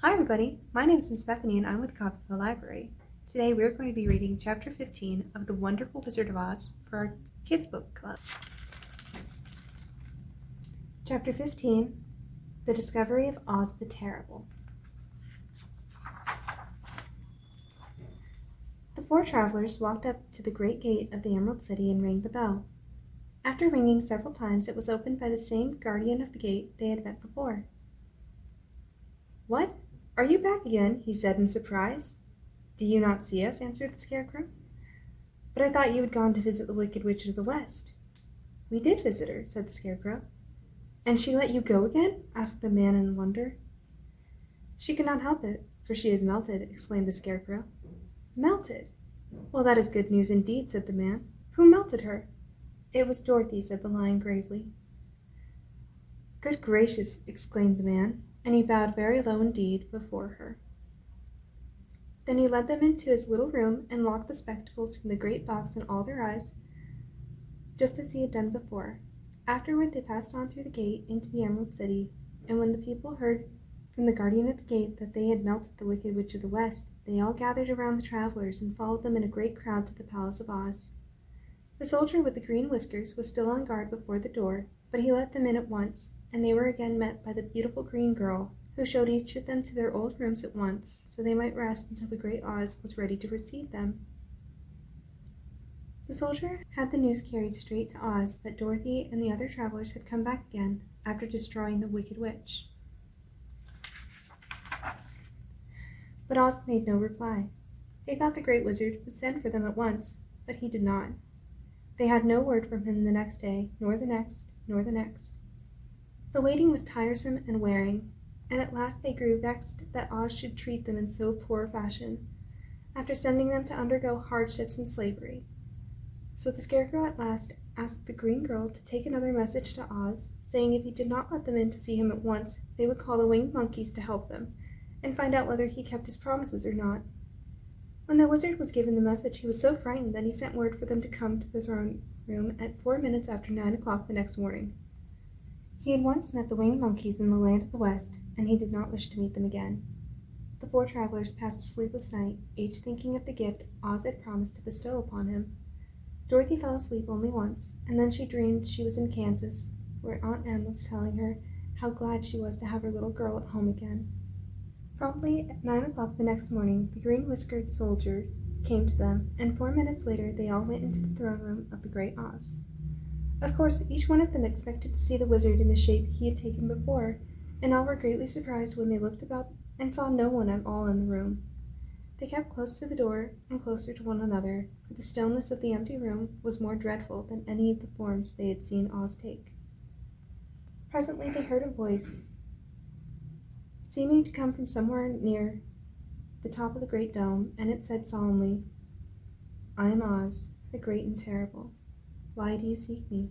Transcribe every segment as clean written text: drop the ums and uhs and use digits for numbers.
Hi everybody, my name is Miss Bethany and I'm with Copperfield Library. Today we're going to be reading Chapter 15 of The Wonderful Wizard of Oz for our Kids Book Club. Chapter 15, The Discovery of Oz the Terrible. The four travelers walked up to the great gate of the Emerald City and rang the bell. After ringing several times, it was opened by the same guardian of the gate they had met before. "What? Are you back again?" he said in surprise. "Do you not see us?" answered the Scarecrow. "But I thought you had gone to visit the Wicked Witch of the West." "We did visit her," said the Scarecrow. "And she let you go again?" asked the man in wonder. "She could not help it, for she is melted," explained the Scarecrow. "Melted? Well, that is good news indeed," said the man. "Who melted her?" "It was Dorothy," said the Lion gravely. "Good gracious!" exclaimed the man, and he bowed very low indeed before her. Then he led them into his little room and locked the spectacles from the great box in all their eyes, just as he had done before. Afterward they passed on through the gate into the Emerald City, and when the people heard from the guardian at the gate that they had melted the Wicked Witch of the West, they all gathered around the travelers and followed them in a great crowd to the Palace of Oz. The soldier with the green whiskers was still on guard before the door, but he let them in at once, and they were again met by the beautiful green girl, who showed each of them to their old rooms at once, so they might rest until the great Oz was ready to receive them. The soldier had the news carried straight to Oz that Dorothy and the other travelers had come back again after destroying the Wicked Witch. But Oz made no reply. They thought the Great Wizard would send for them at once, but he did not. They had no word from him the next day, nor the next, nor the next. The waiting was tiresome and wearing, and at last they grew vexed that Oz should treat them in so poor a fashion, after sending them to undergo hardships and slavery. So the Scarecrow at last asked the green girl to take another message to Oz, saying if he did not let them in to see him at once, they would call the winged monkeys to help them, and find out whether he kept his promises or not. When the wizard was given the message, he was so frightened that he sent word for them to come to the throne room at 4 minutes after 9 o'clock the next morning. He had once met the winged monkeys in the land of the West, and he did not wish to meet them again. The four travelers passed a sleepless night, each thinking of the gift Oz had promised to bestow upon him. Dorothy fell asleep only once, and then she dreamed she was in Kansas, where Aunt Em was telling her how glad she was to have her little girl at home again. Promptly at 9 o'clock the next morning, the green-whiskered soldier came to them, and 4 minutes later they all went into the throne room of the great Oz. Of course, each one of them expected to see the wizard in the shape he had taken before, and all were greatly surprised when they looked about and saw no one at all in the room. They kept close to the door and closer to one another, for the stillness of the empty room was more dreadful than any of the forms they had seen Oz take. Presently they heard a voice, seeming to come from somewhere near the top of the great dome, and it said solemnly, "I am Oz, the great and terrible. Why do you seek me?"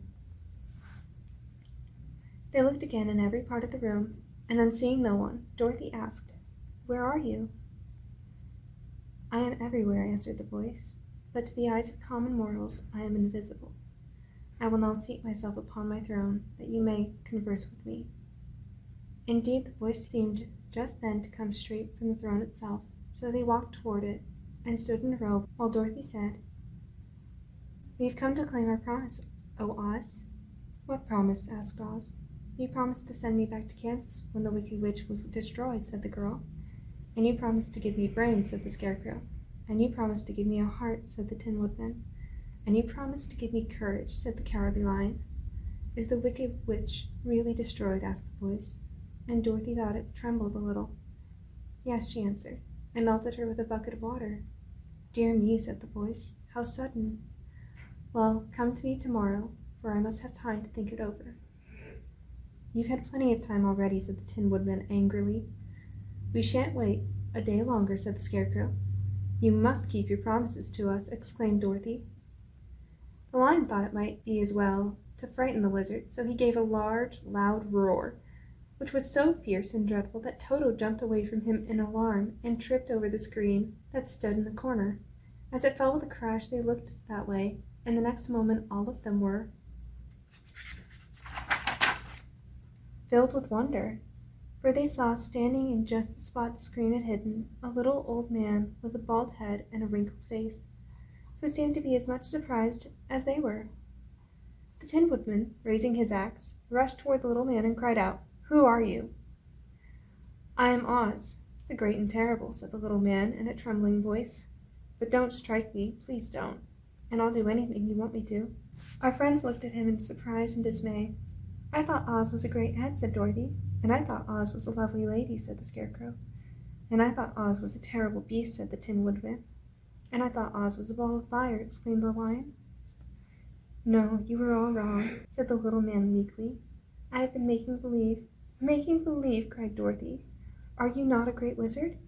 They looked again in every part of the room, and then seeing no one, Dorothy asked, "Where are you?" "I am everywhere," answered the voice, "but to the eyes of common mortals I am invisible. I will now seat myself upon my throne, that you may converse with me." Indeed, the voice seemed just then to come straight from the throne itself, so they walked toward it and stood in a row while Dorothy said, "We have come to claim our promise, O Oz." "What promise?" asked Oz. "You promised to send me back to Kansas when the Wicked Witch was destroyed," said the girl. "And you promised to give me brains," said the Scarecrow. "And you promised to give me a heart," said the Tin Woodman. "And you promised to give me courage," said the Cowardly Lion. "Is the Wicked Witch really destroyed?" asked the voice, and Dorothy thought it trembled a little. "Yes," she answered. "I melted her with a bucket of water." "Dear me," said the voice. "How sudden! Well, come to me tomorrow, for I must have time to think it over." "You've had plenty of time already," said the Tin Woodman angrily. "We shan't wait a day longer," said the Scarecrow. "You must keep your promises to us," exclaimed Dorothy. The Lion thought it might be as well to frighten the wizard, so he gave a large, loud roar, which was so fierce and dreadful that Toto jumped away from him in alarm and tripped over the screen that stood in the corner. As it fell with a crash, they looked that way, and the next moment all of them were filled with wonder, for they saw, standing in just the spot the screen had hidden, a little old man with a bald head and a wrinkled face, who seemed to be as much surprised as they were. The Tin Woodman, raising his axe, rushed toward the little man and cried out, "Who are you?" "I am Oz, the Great and Terrible," said the little man in a trembling voice. "But don't strike me, please don't, and I'll do anything you want me to." Our friends looked at him in surprise and dismay. "I thought Oz was a great head," said Dorothy. "And I thought Oz was a lovely lady," said the Scarecrow. "And I thought Oz was a terrible beast," said the Tin Woodman. "And I thought Oz was a ball of fire," exclaimed the Lion. "No, you were all wrong," said the little man meekly. "I have been making believe." "Making believe!" cried Dorothy. "Are you not a great wizard?"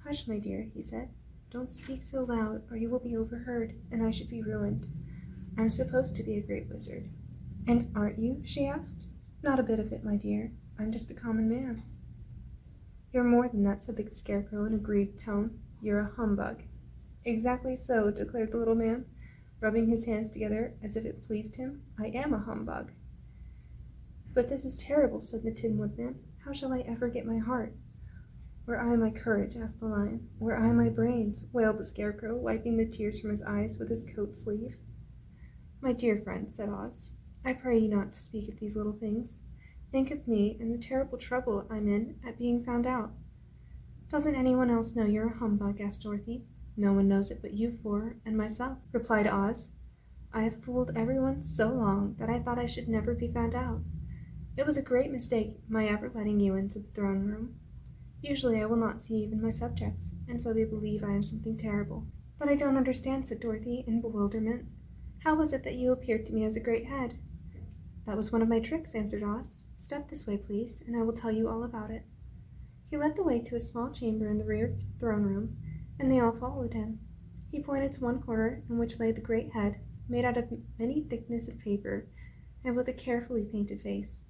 "Hush, my dear," he said. "Don't speak so loud, or you will be overheard, and I should be ruined. I'm supposed to be a great wizard." "And aren't you?" she asked. "Not a bit of it, my dear. I'm just a common man." "You're more than that," said the Scarecrow in a grieved tone. "You're a humbug." "Exactly so," declared the little man, rubbing his hands together as if it pleased him. "I am a humbug." "But this is terrible," said the Tin Woodman. "How shall I ever get my heart?" "Where I my courage?" asked the Lion. "Where I my brains?" wailed the Scarecrow, wiping the tears from his eyes with his coat sleeve. "My dear friend," said Oz, "I pray you not to speak of these little things. Think of me and the terrible trouble I'm in at being found out." "Doesn't anyone else know you're a humbug?" asked Dorothy. "No one knows it but you four and myself," replied Oz. "I have fooled everyone so long that I thought I should never be found out. It was a great mistake my ever letting you into the throne room. Usually I will not see even my subjects, and so they believe I am something terrible." "But I don't understand," said Dorothy in bewilderment. "How was it that you appeared to me as a great head?" "That was one of my tricks," answered Oz. "Step this way, please, and I will tell you all about it." He led the way to a small chamber in the rear of the throne room, and they all followed him. He pointed to one corner in which lay the great head, made out of many thickness of paper, and with a carefully painted face.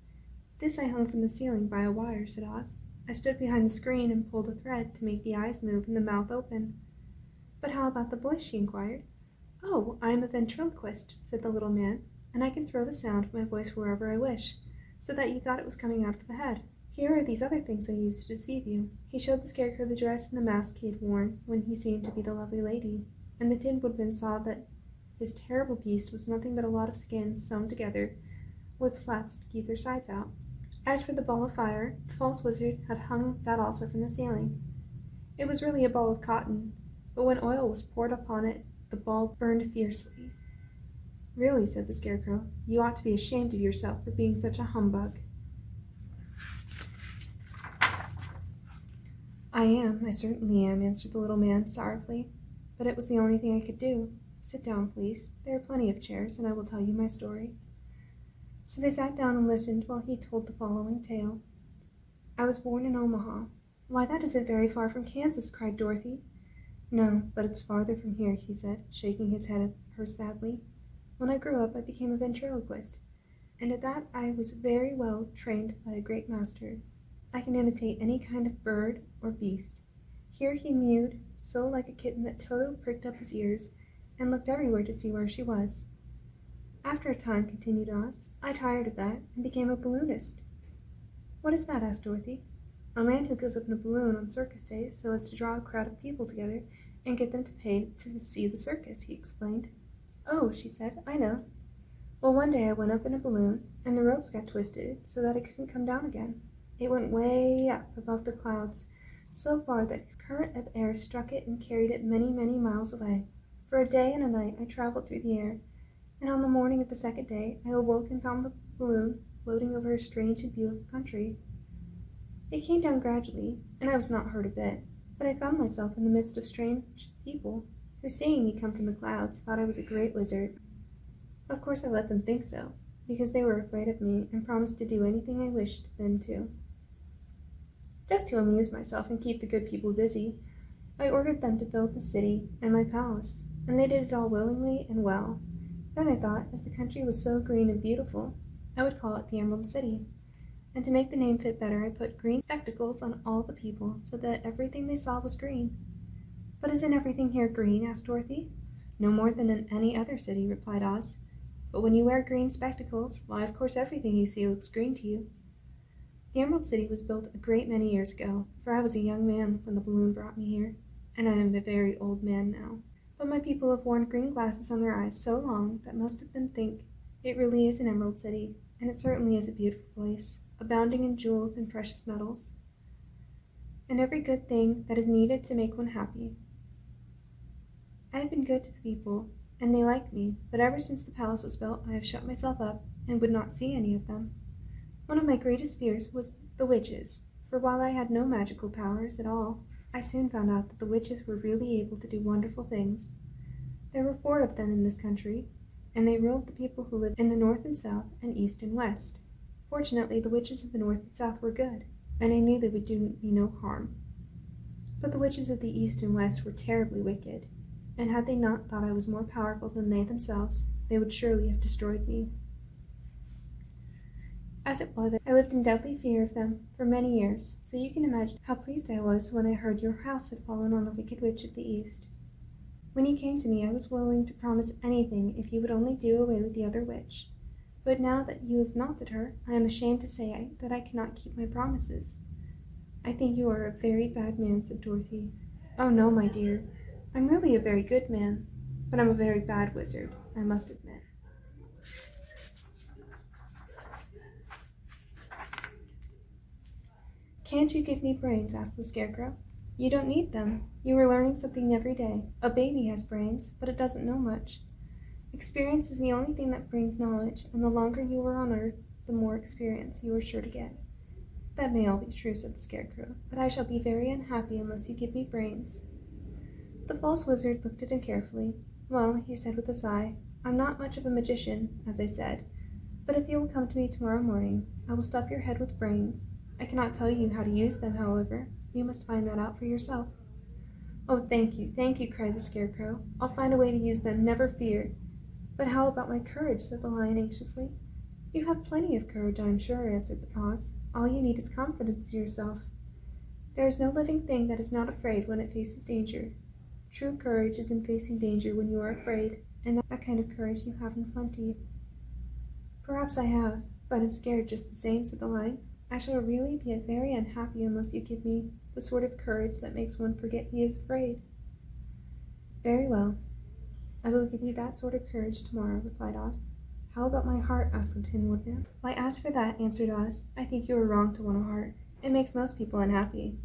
"This I hung from the ceiling by a wire," said Oz. "I stood behind the screen and pulled a thread to make the eyes move and the mouth open." "But how about the voice?" she inquired. "Oh, I am a ventriloquist," said the little man, "and I can throw the sound of my voice wherever I wish, so that you thought it was coming out of the head. Here are these other things I used to deceive you." He showed the Scarecrow the dress and the mask he had worn when he seemed to be the lovely lady, and the Tin Woodman saw that his terrible beast was nothing but a lot of skins sewn together with slats to keep their sides out. As for the ball of fire, the false wizard had hung that also from the ceiling. It was really a ball of cotton, but when oil was poured upon it, the ball burned fiercely. "Really," said the Scarecrow, "you ought to be ashamed of yourself for being such a humbug." I certainly am," answered the little man sorrowfully, "but it was the only thing I could do. Sit down, please. There are plenty of chairs, and I will tell you my story." So they sat down and listened while he told the following tale. "I was born in Omaha." "Why, that isn't very far from Kansas," cried Dorothy. "No, but it's farther from here," he said, shaking his head at her sadly. "When I grew up I became a ventriloquist, and at that I was very well trained by a great master. I can imitate any kind of bird or beast." Here he mewed so like a kitten that Toto pricked up his ears and looked everywhere to see where she was. "After a time," continued Oz, "I tired of that and became a balloonist." "What is that?" asked Dorothy. "A man who goes up in a balloon on circus days so as to draw a crowd of people together and get them to pay to see the circus," he explained. "Oh," she said, "I know. Well, one day I went up in a balloon, and the ropes got twisted so that it couldn't come down again. It went way up above the clouds, so far that a current of air struck it and carried it many, many miles away. For a day and a night I traveled through the air, and on the morning of the second day I awoke and found the balloon floating over a strange and beautiful country. It came down gradually, and I was not hurt a bit, but I found myself in the midst of strange people, who, seeing me come from the clouds, thought I was a great wizard. Of course I let them think so, because they were afraid of me and promised to do anything I wished them to. Just to amuse myself and keep the good people busy, I ordered them to build the city and my palace, and they did it all willingly and well. Then I thought, as the country was so green and beautiful, I would call it the Emerald City. And to make the name fit better, I put green spectacles on all the people so that everything they saw was green." "But isn't everything here green?" asked Dorothy. "No more than in any other city," replied Oz. "But when you wear green spectacles, why, of course everything you see looks green to you." The Emerald City was built a great many years ago, for I was a young man when the balloon brought me here, and I am a very old man now. But my people have worn green glasses on their eyes so long that most of them think it really is an Emerald City, and it certainly is a beautiful place, abounding in jewels and precious metals, and every good thing that is needed to make one happy. I have been good to the people, and they like me, but ever since the palace was built, I have shut myself up and would not see any of them. One of my greatest fears was the witches, for while I had no magical powers at all, I soon found out that the witches were really able to do wonderful things. There were 4 of them in this country, and they ruled the people who lived in the north and south and east and west. Fortunately, the witches of the north and south were good, and I knew they would do me no harm. But the witches of the east and west were terribly wicked, and had they not thought I was more powerful than they themselves, they would surely have destroyed me. As it was, I lived in deadly fear of them for many years, so you can imagine how pleased I was when I heard your house had fallen on the Wicked Witch of the East. When you came to me, I was willing to promise anything if you would only do away with the other witch. But now that you have melted her, I am ashamed to say that I cannot keep my promises. I think you are a very bad man, said Dorothy. Oh no, my dear. I'm really a very good man, but I'm a very bad wizard, I must admit. Can't you give me brains? Asked the Scarecrow. You don't need them. You are learning something every day. A baby has brains, but it doesn't know much. Experience is the only thing that brings knowledge, and the longer you are on Earth, the more experience you are sure to get. That may all be true, said the Scarecrow, but I shall be very unhappy unless you give me brains. The false wizard looked at him carefully. Well, he said with a sigh, I'm not much of a magician, as I said, but if you will come to me tomorrow morning, I will stuff your head with brains. I cannot tell you how to use them, however. You must find that out for yourself. Oh, thank you, cried the Scarecrow. I'll find a way to use them, never fear. But how about my courage? Said the Lion anxiously. You have plenty of courage, I am sure, answered the Oz. All you need is confidence in yourself. There is no living thing that is not afraid when it faces danger. True courage is in facing danger when you are afraid, and that kind of courage you have in plenty. Perhaps I have, but I'm scared just the same, said the Lion. I shall really be very unhappy unless you give me the sort of courage that makes one forget he is afraid. Very well. I will give you that sort of courage tomorrow, replied Oz. How about my heart? Asked the Tin Woodman. Why, as for that, answered Oz, I think you are wrong to want a heart. It makes most people unhappy.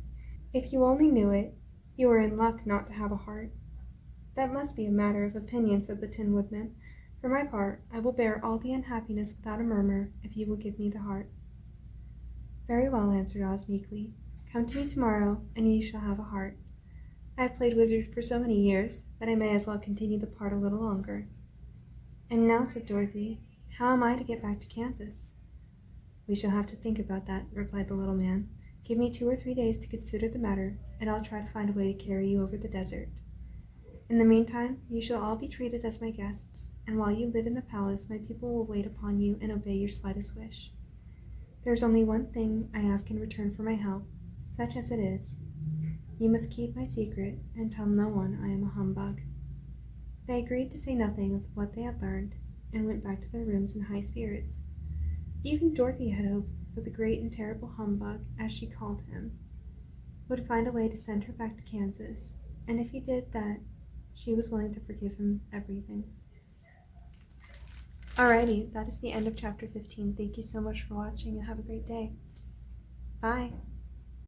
If you only knew it, you are in luck not to have a heart. That must be a matter of opinion, said the Tin Woodman. For my part, I will bear all the unhappiness without a murmur if you will give me the heart. Very well, answered Oz meekly. Come to me tomorrow, and you shall have a heart. I have played wizard for so many years that I may as well continue the part a little longer. And now, said Dorothy, how am I to get back to Kansas? We shall have to think about that, replied the little man. Give me 2 or 3 days to consider the matter, and I'll try to find a way to carry you over the desert. In the meantime, you shall all be treated as my guests, and while you live in the palace, my people will wait upon you and obey your slightest wish. There is only one thing I ask in return for my help, such as it is. You must keep my secret and tell no one I am a humbug. They agreed to say nothing of what they had learned, and went back to their rooms in high spirits. Even Dorothy had hoped that the great and terrible humbug, as she called him, would find a way to send her back to Kansas, and if he did that, she was willing to forgive him everything. Alrighty, that is the end of chapter 15. Thank you so much for watching and have a great day. Bye!